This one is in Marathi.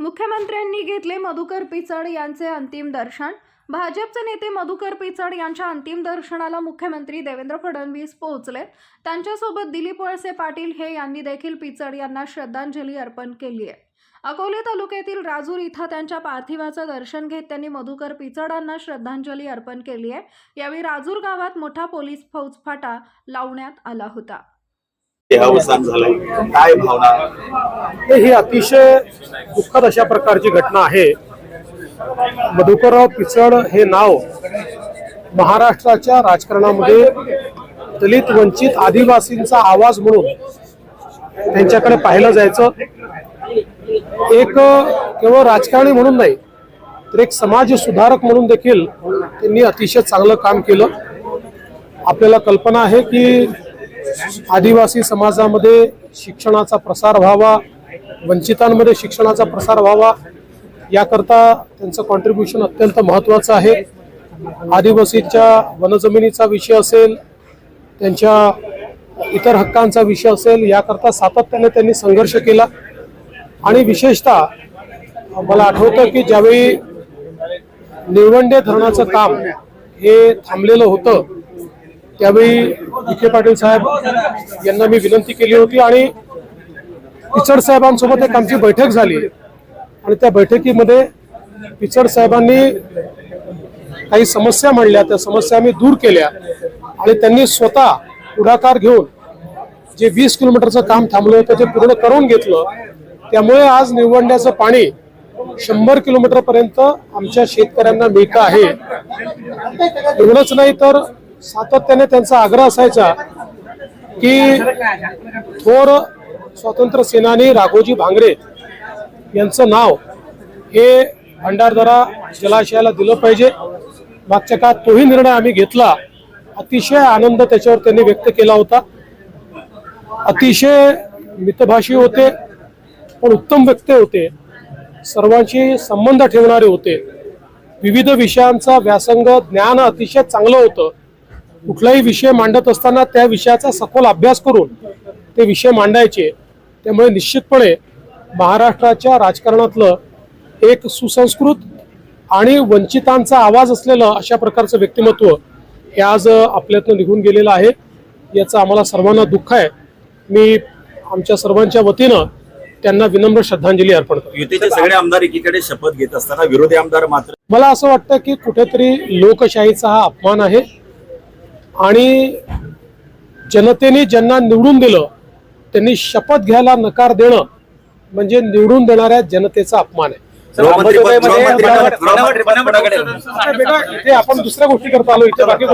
मुख्यमंत्र्यांनी घेतले मधुकर पिचड यांचे अंतिम दर्शन। भाजपचे नेते मधुकर पिचड यांच्या अंतिम दर्शनाला मुख्यमंत्री देवेंद्र फडणवीस पोहोचले। त्यांच्यासोबत दिलीप वळसे पाटील हे यांनी देखील पिचड यांना श्रद्धांजली अर्पण केली आहे। अकोले तालुक्यातील राजूर इथं त्यांच्या पार्थिवाचं दर्शन घेत त्यांनी मधुकर पिचडांना श्रद्धांजली अर्पण केली आहे। यावेळी राजूर गावात मोठा पोलीस फौजफाटा लावण्यात आला होता। अवसान झालं, काय भावना? ही अतिशय दुःखद अशा प्रकारची घटना आहे। मधुकरराव पिचड हे नाव महाराष्ट्राच्या राजकारणामध्ये दलित वंचित आदिवासींचा आवाज म्हणून त्यांच्याकडे पाहिलं जायचं। एक केवळ राजकारणी म्हणून नाही तर एक समाज सुधारक म्हणून देखील त्यांनी अतिशय चांगलं काम केलं। आपल्याला कल्पना आहे की आदिवासी समाजामध्ये शिक्षणाचा प्रसार व्हावा, वंचितांमध्ये शिक्षणाचा प्रसार व्हावा, याकरता त्यांचं कॉन्ट्रीब्युशन अत्यंत महत्त्वाचं आहे। आदिवासीच्या वनजमिनीचा विषय असेल, त्यांच्या इतर हक्कांचा विषय असेल, याकरता सातत्याने त्यांनी संघर्ष केला। आणि विशेषतः मला आठवतं की ज्यावेळी निळवंडे धरणाचं काम हे थांबलेलं होतं त्यावेळी विखे पाटील साहेब यांना मी विनंती केली होती आणि पिचड साहेबांसोबत एक आमची बैठक झाली आणि त्या बैठकीमध्ये पिचड साहेबांनी काही समस्या मांडल्या, त्या समस्या आम्ही दूर केल्या आणि त्यांनी स्वतः पुढाकार घेऊन जे 20 किलोमीटरचं काम थांबलं होतं ते पूर्ण करून घेतलं। त्यामुळे आज निळवंड्याचं पाणी 100 किलोमीटर पर्यंत आमच्या शेतकऱ्यांना मिळतं आहे। एवढंच नाही तर सातत्याने त्यांचा आग्रह असायचा की थोर स्वातंत्र्य सेनानी राघोजी भांगरे यांचं नाव हे भंडारदरा जलाशयाला दिलं पाहिजे। मागच्या काळात तोही निर्णय आम्ही घेतला। अतिशय आनंद त्याच्यावर त्यांनी व्यक्त केला होता। अतिशय मितभाषी होते, पण उत्तम व्यक्ती होते, सर्वांशी संबंध ठेवणारे होते। विविध विषयांचा व्यासंग ज्ञान अतिशय चांगलं होतं। कुठलाही विषय मांडत असताना त्या विषयाचा सखोल अभ्यास करून ते विषय मांडायचे। त्यामुळे निश्चितपणे महाराष्ट्राच्या राजकारणातलं एक सुसंस्कृत आणि वंचितांचा आवाज असलेलं अशा प्रकारचं व्यक्तिमत्व हे आज आपल्यातनं निघून गेलेलं आहे। याचं आम्हाला सर्वांना दुःख आहे। मी आमच्या सर्वांच्या वतीनं त्यांना विनम्र श्रद्धांजली अर्पण करतो। युतीचे सगळे आमदार एकीकडे शपथ घेत असताना विरोधी आमदार मात्र मला असं वाटतं की कुठेतरी लोकशाहीचा हा अपमान आहे आणि जनतेने ज्यांना निवडून दिलं त्यांनी शपथ घ्यायला नकार देणं म्हणजे निवडून देणाऱ्या जनतेचा अपमान आहे। गृहमंत्री इथे आपण दुसऱ्या गोष्टी करता आलो इथे बाकी